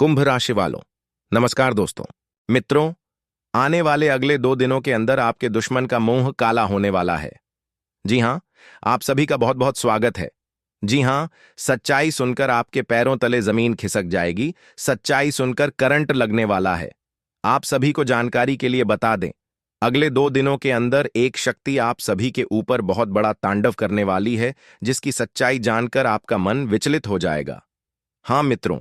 कुंभ राशि वालों, नमस्कार दोस्तों। मित्रों, आने वाले अगले 2 दिनों के अंदर आपके दुश्मन का मुंह काला होने वाला है। जी हां, आप सभी का बहुत बहुत स्वागत है। जी हां, सच्चाई सुनकर आपके पैरों तले जमीन खिसक जाएगी। सच्चाई सुनकर करंट लगने वाला है। आप सभी को जानकारी के लिए बता दें, अगले 2 दिनों के अंदर एक शक्ति आप सभी के ऊपर बहुत बड़ा तांडव करने वाली है, जिसकी सच्चाई जानकर आपका मन विचलित हो जाएगा। हाँ मित्रों,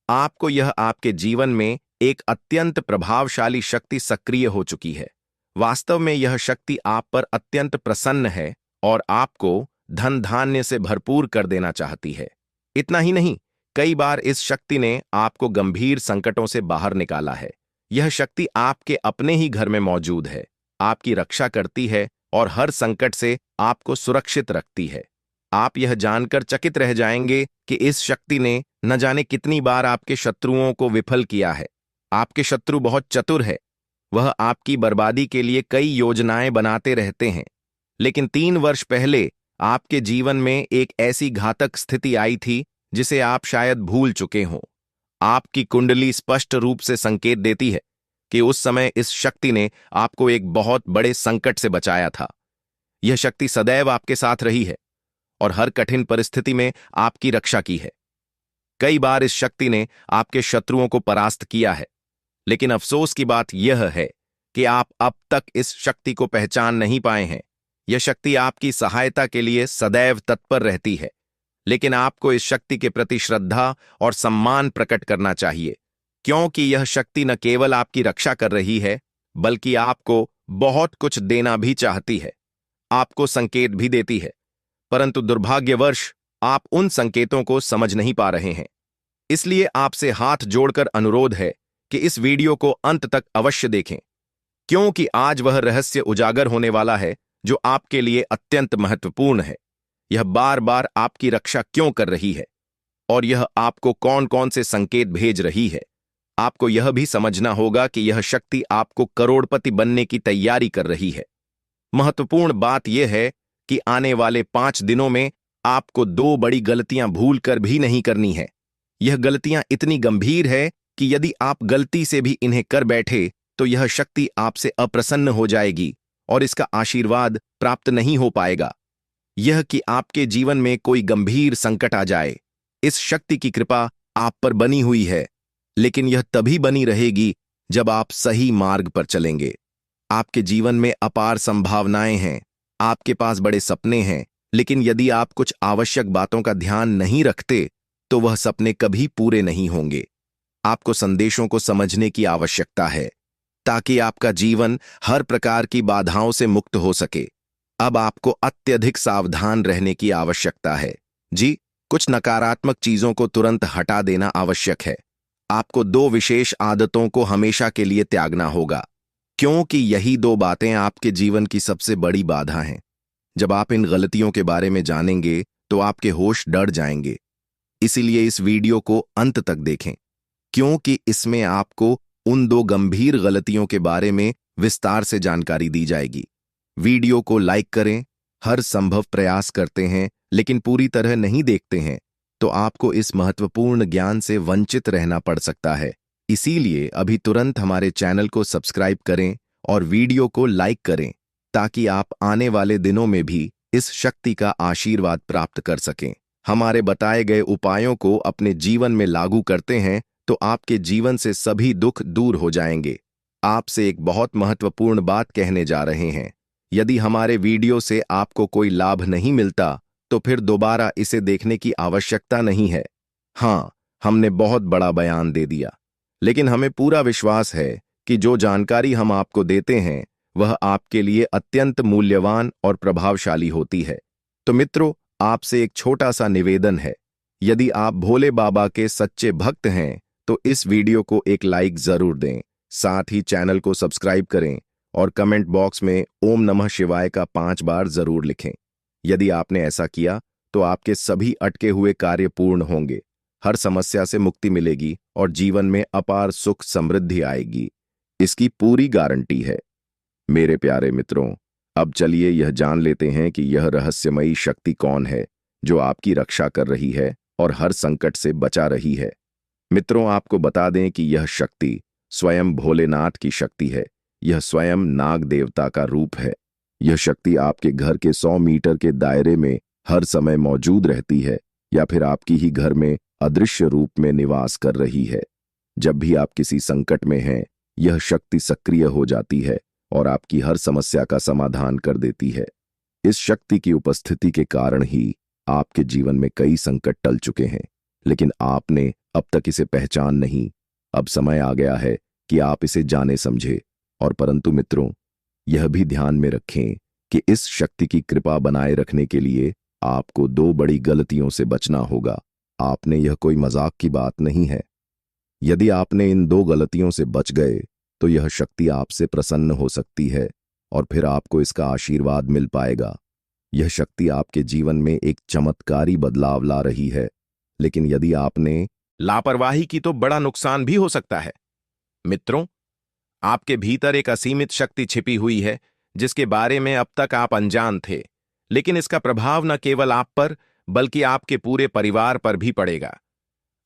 आपको यह आपके जीवन में एक अत्यंत प्रभावशाली शक्ति सक्रिय हो चुकी है। वास्तव में यह शक्ति आप पर अत्यंत प्रसन्न है और आपको धन धान्य से भरपूर कर देना चाहती है। इतना ही नहीं, कई बार इस शक्ति ने आपको गंभीर संकटों से बाहर निकाला है। यह शक्ति आपके अपने ही घर में मौजूद है, आपकी रक्षा करती है और हर संकट से आपको सुरक्षित रखती है। आप यह जानकर चकित रह जाएंगे कि इस शक्ति ने न जाने कितनी बार आपके शत्रुओं को विफल किया है। आपके शत्रु बहुत चतुर है। वह आपकी बर्बादी के लिए कई योजनाएं बनाते रहते हैं। लेकिन 3 वर्ष पहले आपके जीवन में एक ऐसी घातक स्थिति आई थी जिसे आप शायद भूल चुके हों। आपकी कुंडली स्पष्ट रूप से संकेत देती है कि उस समय इस शक्ति ने आपको एक बहुत बड़े संकट से बचाया था। यह शक्ति सदैव आपके साथ रही है और हर कठिन परिस्थिति में आपकी रक्षा की है। कई बार इस शक्ति ने आपके शत्रुओं को परास्त किया है, लेकिन अफसोस की बात यह है कि आप अब तक इस शक्ति को पहचान नहीं पाए हैं। यह शक्ति आपकी सहायता के लिए सदैव तत्पर रहती है, लेकिन आपको इस शक्ति के प्रति श्रद्धा और सम्मान प्रकट करना चाहिए, क्योंकि यह शक्ति न केवल आपकी रक्षा कर रही है, बल्कि आपको बहुत कुछ देना भी चाहती है। आपको संकेत भी देती है, परंतु दुर्भाग्यवश आप उन संकेतों को समझ नहीं पा रहे हैं। इसलिए आपसे हाथ जोड़कर अनुरोध है कि इस वीडियो को अंत तक अवश्य देखें, क्योंकि आज वह रहस्य उजागर होने वाला है जो आपके लिए अत्यंत महत्वपूर्ण है। यह बार बार आपकी रक्षा क्यों कर रही है और यह आपको कौन कौन से संकेत भेज रही है। आपको यह भी समझना होगा कि यह शक्ति आपको करोड़पति बनने की तैयारी कर रही है। महत्वपूर्ण बात यह है कि आने वाले 5 दिनों में आपको 2 बड़ी गलतियां भूलकर भी नहीं करनी है। यह गलतियां इतनी गंभीर है कि यदि आप गलती से भी इन्हें कर बैठे तो यह शक्ति आपसे अप्रसन्न हो जाएगी और इसका आशीर्वाद प्राप्त नहीं हो पाएगा। यह कि आपके जीवन में कोई गंभीर संकट आ जाए। इस शक्ति की कृपा आप पर बनी हुई है, लेकिन यह तभी बनी रहेगी जब आप सही मार्ग पर चलेंगे। आपके जीवन में अपार संभावनाएं हैं, आपके पास बड़े सपने हैं, लेकिन यदि आप कुछ आवश्यक बातों का ध्यान नहीं रखते तो वह सपने कभी पूरे नहीं होंगे। आपको संदेशों को समझने की आवश्यकता है ताकि आपका जीवन हर प्रकार की बाधाओं से मुक्त हो सके। अब आपको अत्यधिक सावधान रहने की आवश्यकता है। जी, कुछ नकारात्मक चीजों को तुरंत हटा देना आवश्यक है। आपको 2 विशेष आदतों को हमेशा के लिए त्यागना होगा, क्योंकि यही 2 बातें आपके जीवन की सबसे बड़ी बाधा हैं। जब आप इन गलतियों के बारे में जानेंगे तो आपके होश डर जाएंगे। इसीलिए इस वीडियो को अंत तक देखें, क्योंकि इसमें आपको उन 2 गंभीर गलतियों के बारे में विस्तार से जानकारी दी जाएगी। वीडियो को लाइक करें। हर संभव प्रयास करते हैं लेकिन पूरी तरह नहीं देखते हैं तो आपको इस महत्वपूर्ण ज्ञान से वंचित रहना पड़ सकता है। इसीलिए अभी तुरंत हमारे चैनल को सब्सक्राइब करें और वीडियो को लाइक करें ताकि आप आने वाले दिनों में भी इस शक्ति का आशीर्वाद प्राप्त कर सकें। हमारे बताए गए उपायों को अपने जीवन में लागू करते हैं तो आपके जीवन से सभी दुख दूर हो जाएंगे। आपसे एक बहुत महत्वपूर्ण बात कहने जा रहे हैं। यदि हमारे वीडियो से आपको कोई लाभ नहीं मिलता तो फिर दोबारा इसे देखने की आवश्यकता नहीं है। हाँ, हमने बहुत बड़ा बयान दे दिया, लेकिन हमें पूरा विश्वास है कि जो जानकारी हम आपको देते हैं वह आपके लिए अत्यंत मूल्यवान और प्रभावशाली होती है। तो मित्रों, आपसे एक छोटा सा निवेदन है। यदि आप भोले बाबा के सच्चे भक्त हैं तो इस वीडियो को एक लाइक जरूर दें, साथ ही चैनल को सब्सक्राइब करें और कमेंट बॉक्स में ओम नमः शिवाय का 5 बार जरूर लिखें। यदि आपने ऐसा किया तो आपके सभी अटके हुए कार्य पूर्ण होंगे, हर समस्या से मुक्ति मिलेगी और जीवन में अपार सुख समृद्धि आएगी। इसकी पूरी गारंटी है। मेरे प्यारे मित्रों, अब चलिए यह जान लेते हैं कि यह रहस्यमयी शक्ति कौन है जो आपकी रक्षा कर रही है और हर संकट से बचा रही है। मित्रों, आपको बता दें कि यह शक्ति स्वयं भोलेनाथ की शक्ति है। यह स्वयं नाग देवता का रूप है। यह शक्ति आपके घर के 100 मीटर के दायरे में हर समय मौजूद रहती है, या फिर आपकी ही घर में अदृश्य रूप में निवास कर रही है। जब भी आप किसी संकट में हैं, यह शक्ति सक्रिय हो जाती है और आपकी हर समस्या का समाधान कर देती है। इस शक्ति की उपस्थिति के कारण ही आपके जीवन में कई संकट टल चुके हैं, लेकिन आपने अब तक इसे पहचान नहीं। अब समय आ गया है कि आप इसे जाने समझे। और परंतु मित्रों, यह भी ध्यान में रखें कि इस शक्ति की कृपा बनाए रखने के लिए आपको 2 बड़ी गलतियों से बचना होगा। आपने यह कोई मजाक की बात नहीं है। यदि आपने इन 2 गलतियों से बच गए तो यह शक्ति आपसे प्रसन्न हो सकती है और फिर आपको इसका आशीर्वाद मिल पाएगा। यह शक्ति आपके जीवन में एक चमत्कारी बदलाव ला रही है, लेकिन यदि आपने लापरवाही की तो बड़ा नुकसान भी हो सकता है। मित्रों, आपके भीतर एक असीमित शक्ति छिपी हुई है जिसके बारे में अब तक आप अनजान थे, लेकिन इसका प्रभाव न केवल आप पर बल्कि आपके पूरे परिवार पर भी पड़ेगा।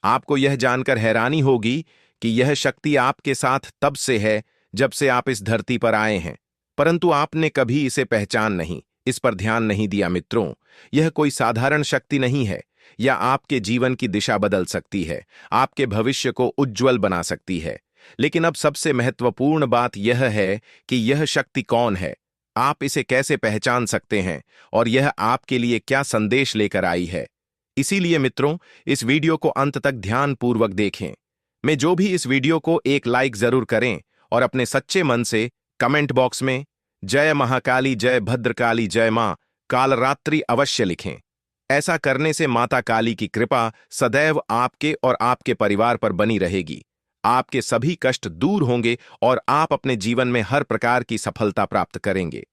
आपको यह जानकर हैरानी होगी कि यह शक्ति आपके साथ तब से है जब से आप इस धरती पर आए हैं, परंतु आपने कभी इसे पहचान नहीं, इस पर ध्यान नहीं दिया। मित्रों, यह कोई साधारण शक्ति नहीं है। यह आपके जीवन की दिशा बदल सकती है, आपके भविष्य को उज्जवल बना सकती है। लेकिन अब सबसे महत्वपूर्ण बात यह है कि यह शक्ति कौन है, आप इसे कैसे पहचान सकते हैं और यह आपके लिए क्या संदेश लेकर आई है। इसीलिए मित्रों, इस वीडियो को अंत तक ध्यानपूर्वक देखें। मैं जो भी इस वीडियो को एक लाइक जरूर करें और अपने सच्चे मन से कमेंट बॉक्स में जय महाकाली, जय भद्रकाली, जय मां कालरात्रि अवश्य लिखें। ऐसा करने से माता काली की कृपा सदैव आपके और आपके परिवार पर बनी रहेगी। आपके सभी कष्ट दूर होंगे और आप अपने जीवन में हर प्रकार की सफलता प्राप्त करेंगे।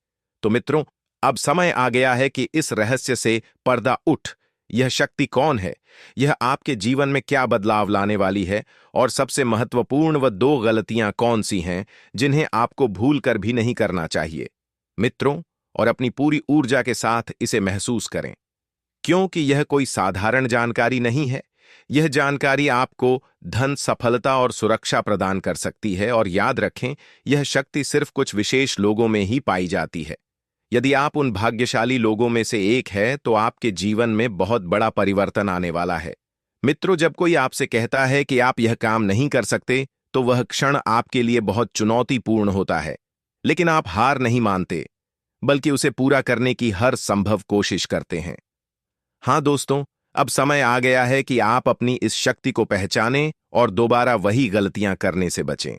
तो मित्रों, अब समय आ गया है कि इस रहस्य से पर्दा उठ। यह शक्ति कौन है, यह आपके जीवन में क्या बदलाव लाने वाली है, और सबसे महत्वपूर्ण वह 2 गलतियां कौन सी हैं जिन्हें आपको भूल कर भी नहीं करना चाहिए। मित्रों, और अपनी पूरी ऊर्जा के साथ इसे महसूस करें, क्योंकि यह कोई साधारण जानकारी नहीं है। यह जानकारी आपको धन, सफलता और सुरक्षा प्रदान कर सकती है। और याद रखें, यह शक्ति सिर्फ कुछ विशेष लोगों में ही पाई जाती है। यदि आप उन भाग्यशाली लोगों में से एक है तो आपके जीवन में बहुत बड़ा परिवर्तन आने वाला है। मित्रों, जब कोई आपसे कहता है कि आप यह काम नहीं कर सकते, तो वह क्षण आपके लिए बहुत चुनौतीपूर्ण होता है, लेकिन आप हार नहीं मानते, बल्कि उसे पूरा करने की हर संभव कोशिश करते हैं। हाँ दोस्तों, अब समय आ गया है कि आप अपनी इस शक्ति को पहचानें और दोबारा वही गलतियां करने से बचें।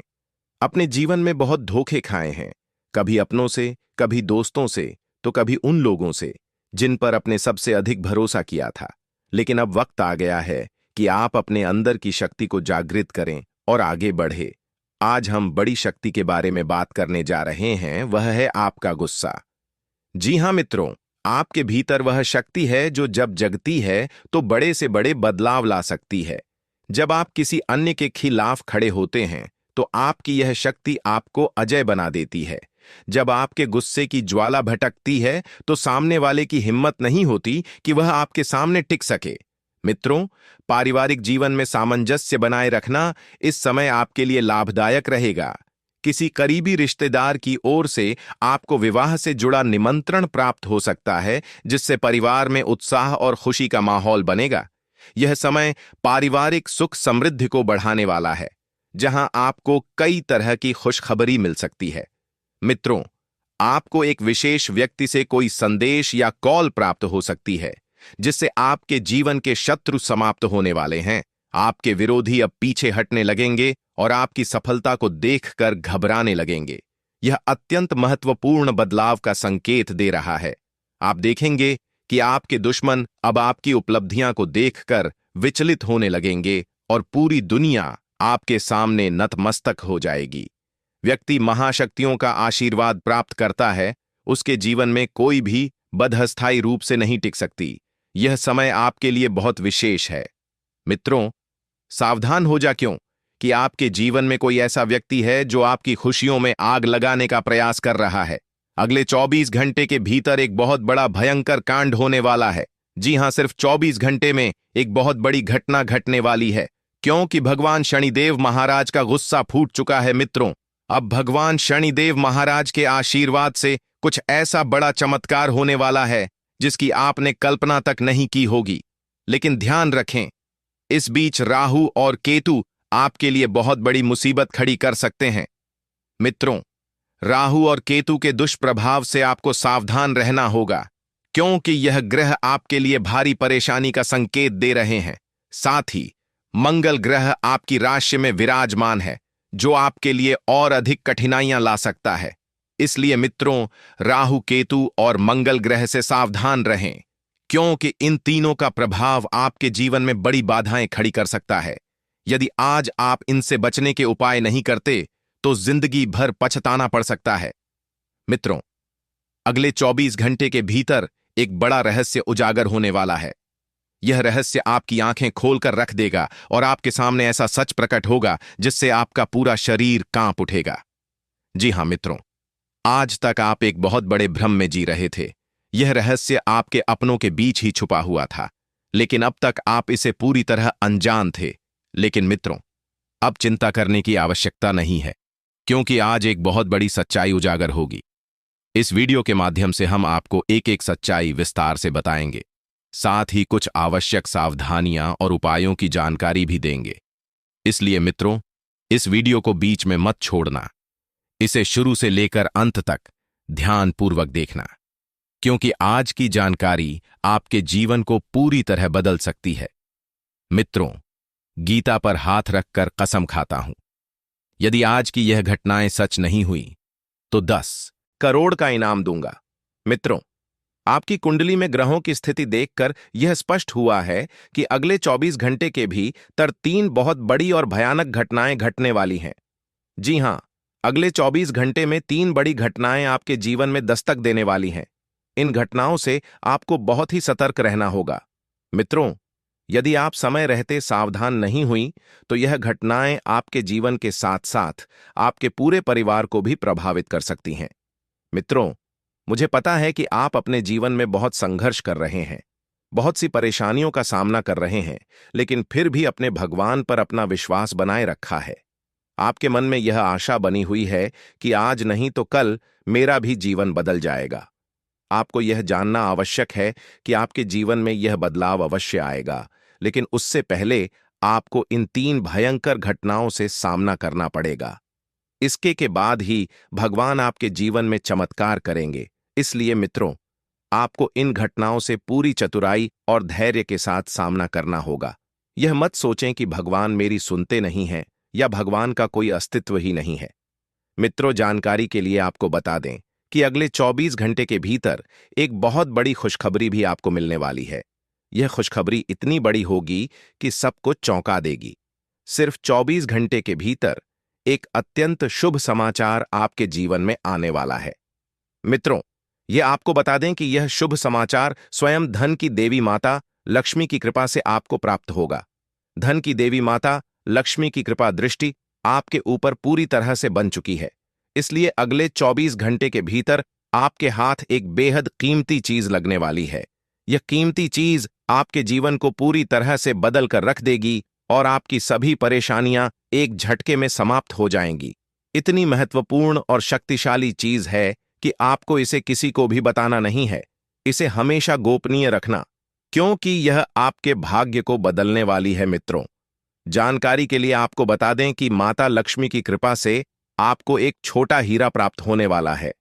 अपने जीवन में बहुत धोखे खाए हैं, कभी अपनों से, कभी दोस्तों से, तो कभी उन लोगों से जिन पर अपने सबसे अधिक भरोसा किया था। लेकिन अब वक्त आ गया है कि आप अपने अंदर की शक्ति को जागृत करें और आगे बढ़े। आज हम बड़ी शक्ति के बारे में बात करने जा रहे हैं, वह है आपका गुस्सा। जी हां मित्रों, आपके भीतर वह शक्ति है जो जब जगती है तो बड़े से बड़े बदलाव ला सकती है। जब आप किसी अन्य के खिलाफ खड़े होते हैं तो आपकी यह शक्ति आपको अजय बना देती है। जब आपके गुस्से की ज्वाला भटकती है तो सामने वाले की हिम्मत नहीं होती कि वह आपके सामने टिक सके। मित्रों, पारिवारिक जीवन में सामंजस्य बनाए रखना इस समय आपके लिए लाभदायक रहेगा। किसी करीबी रिश्तेदार की ओर से आपको विवाह से जुड़ा निमंत्रण प्राप्त हो सकता है, जिससे परिवार में उत्साह और खुशी का माहौल बनेगा। यह समय पारिवारिक सुख समृद्धि को बढ़ाने वाला है, जहां आपको कई तरह की खुशखबरी मिल सकती है। मित्रों, आपको एक विशेष व्यक्ति से कोई संदेश या कॉल प्राप्त हो सकती है, जिससे आपके जीवन के शत्रु समाप्त होने वाले हैं। आपके विरोधी अब पीछे हटने लगेंगे और आपकी सफलता को देखकर घबराने लगेंगे। यह अत्यंत महत्वपूर्ण बदलाव का संकेत दे रहा है। आप देखेंगे कि आपके दुश्मन अब आपकी उपलब्धियां को देखकर विचलित होने लगेंगे और पूरी दुनिया आपके सामने नतमस्तक हो जाएगी। व्यक्ति महाशक्तियों का आशीर्वाद प्राप्त करता है, उसके जीवन में कोई भी बदहस्थायी रूप से नहीं टिक सकती। यह समय आपके लिए बहुत विशेष है। मित्रों, सावधान हो जा, क्यों कि आपके जीवन में कोई ऐसा व्यक्ति है जो आपकी खुशियों में आग लगाने का प्रयास कर रहा है। अगले 24 घंटे के भीतर एक बहुत बड़ा भयंकर कांड होने वाला है। जी हां, सिर्फ 24 घंटे में एक बहुत बड़ी घटना घटने वाली है। क्योंकि भगवान शनिदेव महाराज का गुस्सा फूट चुका है मित्रों। अब भगवान शनिदेव महाराज के आशीर्वाद से कुछ ऐसा बड़ा चमत्कार होने वाला है जिसकी आपने कल्पना तक नहीं की होगी। लेकिन ध्यान रखें, इस बीच राहु और केतु आपके लिए बहुत बड़ी मुसीबत खड़ी कर सकते हैं। मित्रों, राहु और केतु के दुष्प्रभाव से आपको सावधान रहना होगा, क्योंकि यह ग्रह आपके लिए भारी परेशानी का संकेत दे रहे हैं। साथ ही मंगल ग्रह आपकी राशि में विराजमान है, जो आपके लिए और अधिक कठिनाइयां ला सकता है। इसलिए मित्रों, राहु, केतु और मंगल ग्रह से सावधान रहें, क्योंकि इन तीनों का प्रभाव आपके जीवन में बड़ी बाधाएं खड़ी कर सकता है। यदि आज आप इनसे बचने के उपाय नहीं करते तो जिंदगी भर पछताना पड़ सकता है। मित्रों, अगले 24 घंटे के भीतर एक बड़ा रहस्य उजागर होने वाला है। यह रहस्य आपकी आंखें खोलकर रख देगा और आपके सामने ऐसा सच प्रकट होगा जिससे आपका पूरा शरीर कांप उठेगा। जी हां मित्रों, आज तक आप एक बहुत बड़े भ्रम में जी रहे थे। यह रहस्य आपके अपनों के बीच ही छुपा हुआ था, लेकिन अब तक आप इसे पूरी तरह अनजान थे। लेकिन मित्रों, अब चिंता करने की आवश्यकता नहीं है, क्योंकि आज एक बहुत बड़ी सच्चाई उजागर होगी। इस वीडियो के माध्यम से हम आपको एक एक सच्चाई विस्तार से बताएंगे, साथ ही कुछ आवश्यक सावधानियां और उपायों की जानकारी भी देंगे। इसलिए मित्रों, इस वीडियो को बीच में मत छोड़ना, इसे शुरू से लेकर अंत तक ध्यानपूर्वक देखना, क्योंकि आज की जानकारी आपके जीवन को पूरी तरह बदल सकती है। मित्रों, गीता पर हाथ रखकर कसम खाता हूं, यदि आज की यह घटनाएं सच नहीं हुई तो 10 करोड़ का इनाम दूंगा। मित्रों, आपकी कुंडली में ग्रहों की स्थिति देखकर यह स्पष्ट हुआ है कि अगले 24 घंटे के भीतर 3 बहुत बड़ी और भयानक घटनाएं घटने वाली हैं। जी हां, अगले 24 घंटे में 3 बड़ी घटनाएं आपके जीवन में दस्तक देने वाली हैं। इन घटनाओं से आपको बहुत ही सतर्क रहना होगा। मित्रों, यदि आप समय रहते सावधान नहीं हुई तो यह घटनाएं आपके जीवन के साथ साथ आपके पूरे परिवार को भी प्रभावित कर सकती हैं। मित्रों, मुझे पता है कि आप अपने जीवन में बहुत संघर्ष कर रहे हैं, बहुत सी परेशानियों का सामना कर रहे हैं, लेकिन फिर भी अपने भगवान पर अपना विश्वास बनाए रखा है। आपके मन में यह आशा बनी हुई है कि आज नहीं तो कल मेरा भी जीवन बदल जाएगा। आपको यह जानना आवश्यक है कि आपके जीवन में यह बदलाव अवश्य आएगा, लेकिन उससे पहले आपको इन 3 भयंकर घटनाओं से सामना करना पड़ेगा। इसके के बाद ही भगवान आपके जीवन में चमत्कार करेंगे। इसलिए मित्रों, आपको इन घटनाओं से पूरी चतुराई और धैर्य के साथ सामना करना होगा। यह मत सोचें कि भगवान मेरी सुनते नहीं हैं या भगवान का कोई अस्तित्व ही नहीं है। मित्रों, जानकारी के लिए आपको बता दें कि अगले 24 घंटे के भीतर एक बहुत बड़ी खुशखबरी भी आपको मिलने वाली है। यह खुशखबरी इतनी बड़ी होगी कि सबको चौंका देगी। सिर्फ 24 घंटे के भीतर एक अत्यंत शुभ समाचार आपके जीवन में आने वाला है। मित्रों, यह आपको बता दें कि यह शुभ समाचार स्वयं धन की देवी माता लक्ष्मी की कृपा से आपको प्राप्त होगा। धन की देवी माता लक्ष्मी की कृपा दृष्टि आपके ऊपर पूरी तरह से बन चुकी है। इसलिए अगले 24 घंटे के भीतर आपके हाथ एक बेहद कीमती चीज लगने वाली है। यह कीमती चीज आपके जीवन को पूरी तरह से बदल कर रख देगी और आपकी सभी परेशानियां एक झटके में समाप्त हो जाएंगी। इतनी महत्वपूर्ण और शक्तिशाली चीज है कि आपको इसे किसी को भी बताना नहीं है। इसे हमेशा गोपनीय रखना, क्योंकि यह आपके भाग्य को बदलने वाली है। मित्रों, जानकारी के लिए आपको बता दें कि माता लक्ष्मी की कृपा से आपको एक छोटा हीरा प्राप्त होने वाला है।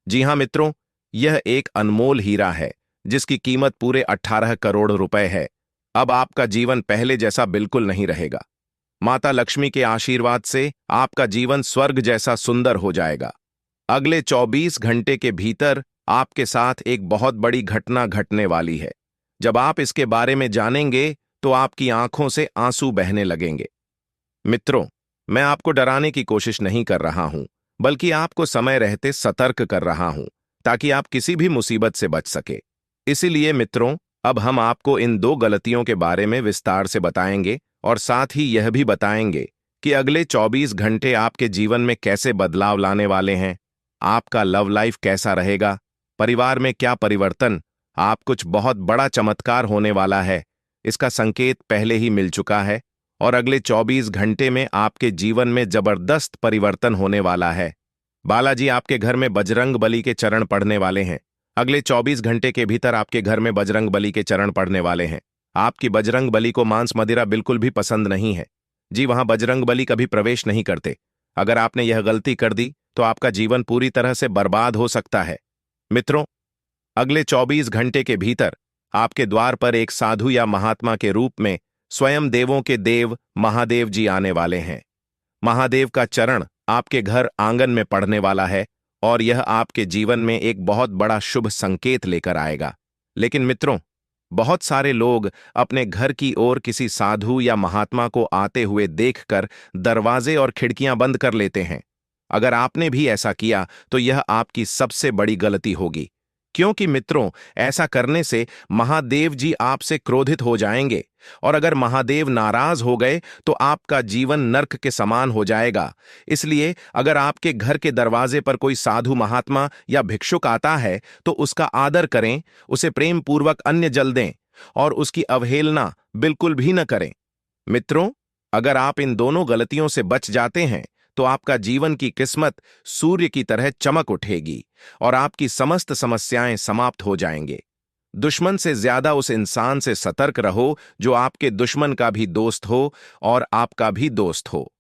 जी हां मित्रों, यह एक अनमोल हीरा है जिसकी कीमत पूरे 18 करोड़ रुपए है। अब आपका जीवन पहले जैसा बिल्कुल नहीं रहेगा। माता लक्ष्मी के आशीर्वाद से आपका जीवन स्वर्ग जैसा सुंदर हो जाएगा। अगले 24 घंटे के भीतर आपके साथ एक बहुत बड़ी घटना घटने वाली है। जब आप इसके बारे में जानेंगे तो आपकी आंखों से आंसू बहने लगेंगे। मित्रों, मैं आपको डराने की कोशिश नहीं कर रहा हूं, बल्कि आपको समय रहते सतर्क कर रहा हूं, ताकि आप किसी भी मुसीबत से बच सके। इसीलिए मित्रों, अब हम आपको इन 2 गलतियों के बारे में विस्तार से बताएंगे और साथ ही यह भी बताएंगे कि अगले 24 घंटे आपके जीवन में कैसे बदलाव लाने वाले हैं। आपका लव लाइफ कैसा रहेगा, परिवार में क्या परिवर्तन, आप कुछ बहुत बड़ा चमत्कार होने वाला है, इसका संकेत पहले ही मिल चुका है और अगले 24 घंटे में आपके जीवन में जबरदस्त परिवर्तन होने वाला है। बालाजी आपके घर में बजरंग बली के चरण पड़ने वाले हैं। अगले 24 घंटे के भीतर आपके घर में बजरंग बली के चरण पड़ने वाले हैं। आपकी बजरंग बली को मांस मदिरा बिल्कुल भी पसंद नहीं है। जी, वहां बजरंग बली कभी प्रवेश नहीं करते। अगर आपने यह गलती कर दी तो आपका जीवन पूरी तरह से बर्बाद हो सकता है। मित्रों, अगले 24 घंटे के भीतर आपके द्वार पर एक साधु या महात्मा के रूप में स्वयं देवों के देव महादेव जी आने वाले हैं। महादेव का चरण आपके घर आंगन में पड़ने वाला है और यह आपके जीवन में एक बहुत बड़ा शुभ संकेत लेकर आएगा। लेकिन मित्रों, बहुत सारे लोग अपने घर की ओर किसी साधु या महात्मा को आते हुए देखकर दरवाजे और खिड़कियां बंद कर लेते हैं। अगर आपने भी ऐसा किया तो यह आपकी सबसे बड़ी गलती होगी, क्योंकि मित्रों, ऐसा करने से महादेव जी आपसे क्रोधित हो जाएंगे और अगर महादेव नाराज हो गए तो आपका जीवन नर्क के समान हो जाएगा। इसलिए अगर आपके घर के दरवाजे पर कोई साधु महात्मा या भिक्षुक आता है तो उसका आदर करें, उसे प्रेम पूर्वक अन्न जल दें और उसकी अवहेलना बिल्कुल भी न करें। मित्रों, अगर आप इन दोनों गलतियों से बच जाते हैं तो आपका जीवन की किस्मत सूर्य की तरह चमक उठेगी और आपकी समस्त समस्याएं समाप्त हो जाएंगे। दुश्मन से ज्यादा उस इंसान से सतर्क रहो जो आपके दुश्मन का भी दोस्त हो और आपका भी दोस्त हो।